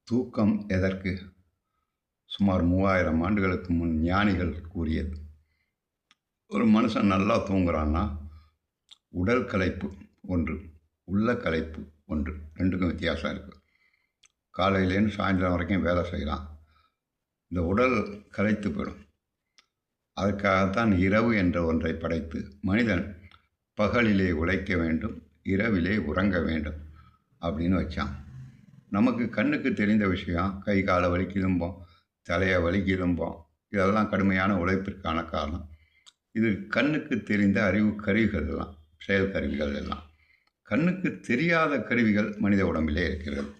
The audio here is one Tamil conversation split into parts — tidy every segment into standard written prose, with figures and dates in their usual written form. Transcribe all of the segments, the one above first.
தூக்கம் எதற்கு? சுமார் 3000 ஆண்டுகளுக்கு முன் ஞானிகள் கூறியது. ஒரு மனுஷன் நல்லா தூங்குறான்னா, உடல் களைப்பு ஒன்று, உள்ள களைப்பு ஒன்று. 2க்கும் வித்தியாசம் இருக்கு. காலையிலேருந்து சாயந்தரம் வரைக்கும் வேலை செய்யலாம். இந்த உடல் களைத்து போயிடும். அதற்காகத்தான் இரவு என்ற ஒன்றை படைத்து, மனிதன் பகலிலே உழைக்க வேண்டும், இரவிலே உறங்க வேண்டும் அப்படின்னு வச்சான். நமக்கு கண்ணுக்கு தெரிந்த விஷயம், கை காலை வலிக்குதும்போம், தலையை வலிக்குதும்போம். இதெல்லாம் கடுமையான உழைப்பிற்கான காரணம். இது கண்ணுக்கு தெரிந்த அறிவு கருவிகள் எல்லாம், செயல் கருவிகள் எல்லாம். கண்ணுக்கு தெரியாத கருவிகள் மனித உடம்பிலே இருக்கிறது.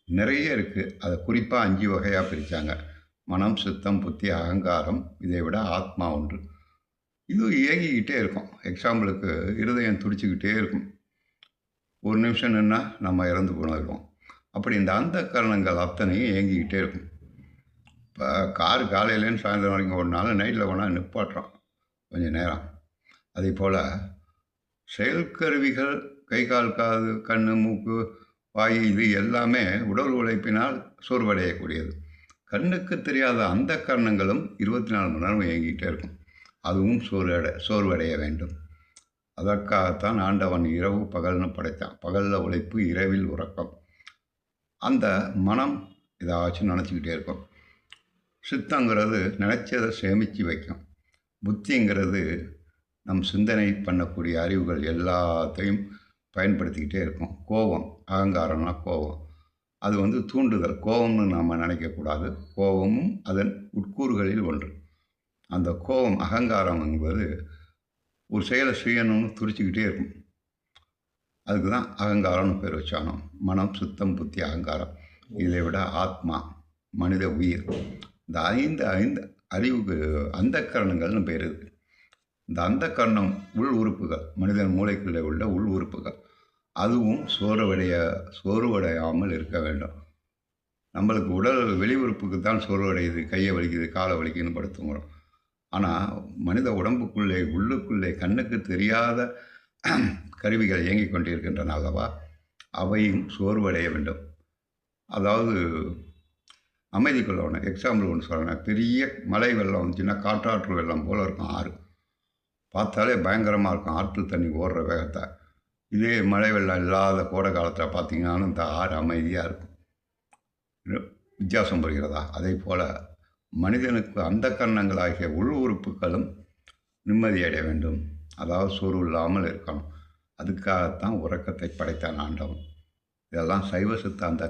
நிறைய இருக்குது. அதை குறிப்பாக 5 வகையாக பிரித்தாங்க. மனம், சித்தம், புத்தி, அகங்காரம். இதை விட ஆத்மா ஒன்று. இது இயங்கிக்கிட்டே இருக்கும். எக்ஸாம்பிளுக்கு இருதயம் துடிச்சிக்கிட்டே இருக்கும். ஒரு நிமிஷம் நின்னா நம்ம இறந்து போனோம். அப்படி இந்த அந்த கரணங்கள் அத்தனையும் இயங்கிக்கிட்டே இருக்கும். இப்போ காரு காலையிலேருந்து சாயந்தரம் வரைக்கும் ஓடினாலும் நைட்டில் போனால் நிப்பாட்டுறோம் கொஞ்சம் நேரம். அதே போல் செயல்கருவிகள், கை கால் காது கண் மூக்கு வாய் இது எல்லாமே உடல் உழைப்பினால் சோர்வடையக்கூடியது. கண்ணுக்கு தெரியாத அந்த கரணங்களும் 24 மணி நேரம் இயங்கிக்கிட்டே இருக்கும். அதுவும் சோர்வடைய வேண்டும். அதற்காகத்தான் ஆண்டவன் இரவு பகல்னு படைத்தான். பகலில் உழைப்பு, இரவில் உறக்கம். அந்த மனம் ஏதாச்சும் நினச்சிக்கிட்டே இருக்கும். சித்தங்கிறது நினச்சதை சேமித்து வைக்கும். புத்திங்கிறது நம் சிந்தனை பண்ணக்கூடிய அறிவுகள் எல்லாத்தையும் பயன்படுத்திக்கிட்டே இருக்கும். கோபம், அகங்காரம்னா கோபம். அது தூண்டுதல். கோபம்னு நாம் நினைக்கக்கூடாது. கோபமும் அதன் உட்கூறுகளில் ஒன்று. அந்த கோபம், அகங்காரம் என்பது ஒரு செயலை செய்யணும்னு துடிச்சிக்கிட்டே இருக்கும். அதுக்கு தான் அகங்காரம்னு பேர் வச்சானோ. மனம், சித்தம், புத்தி, அகங்காரம். இதை விட ஆத்மா, மனித உயிர். இந்த ஐந்து அறிவுக்கு அந்த கரணங்கள்னு பேர் இருக்குது. இந்த அந்த கரணம் உள் உறுப்புகள், மனிதன் மூளைக்குள்ளே உள்ள உள் உறுப்புகள். அதுவும் சோர்வடையாமல் இருக்க வேண்டும். நம்மளுக்கு உடல் வெளி உறுப்புக்கு தான் சோர்வடையுது, கையை வலிக்குது, காலை வலிக்குதுன்னு படுத்துங்கிறோம். ஆனால் மனித உடம்புக்குள்ளே, உள்ளுக்குள்ளே கண்ணுக்கு தெரியாத கருவிகள் இயங்கிக் கொண்டிருக்கின்றன அல்லவா? அவையும் சோர்வடைய வேண்டும். அதாவது அமைதி கொள்ளணும். எக்ஸாம்பிள் ஒன்று சொல்கிறேன். பெரிய மழை வெள்ளம் வந்துச்சுன்னா காற்றாற்று வெள்ளம் போல் இருக்கும் ஆறு. பார்த்தாலே பயங்கரமாக இருக்கும் ஆற்று தண்ணி ஓடுற வேகத்தை. இதே மழை வெள்ளம் இல்லாத கோடை காலத்தில் பார்த்திங்கனாலும் இந்த ஆறு அமைதியாக இருக்கும். வித்தியாசம் புரிகிறதா? அதே போல் மனிதனுக்கு அந்த கரணங்களாகிய உள் உறுப்புகளும் நிம்மதியடைய வேண்டும். அதாவது சோர்வு இல்லாமல் இருக்கணும். அதுக்காகத்தான் உறக்கத்தை படைத்தான் ஆண்டவன். இதெல்லாம் சைவ சித்தாந்த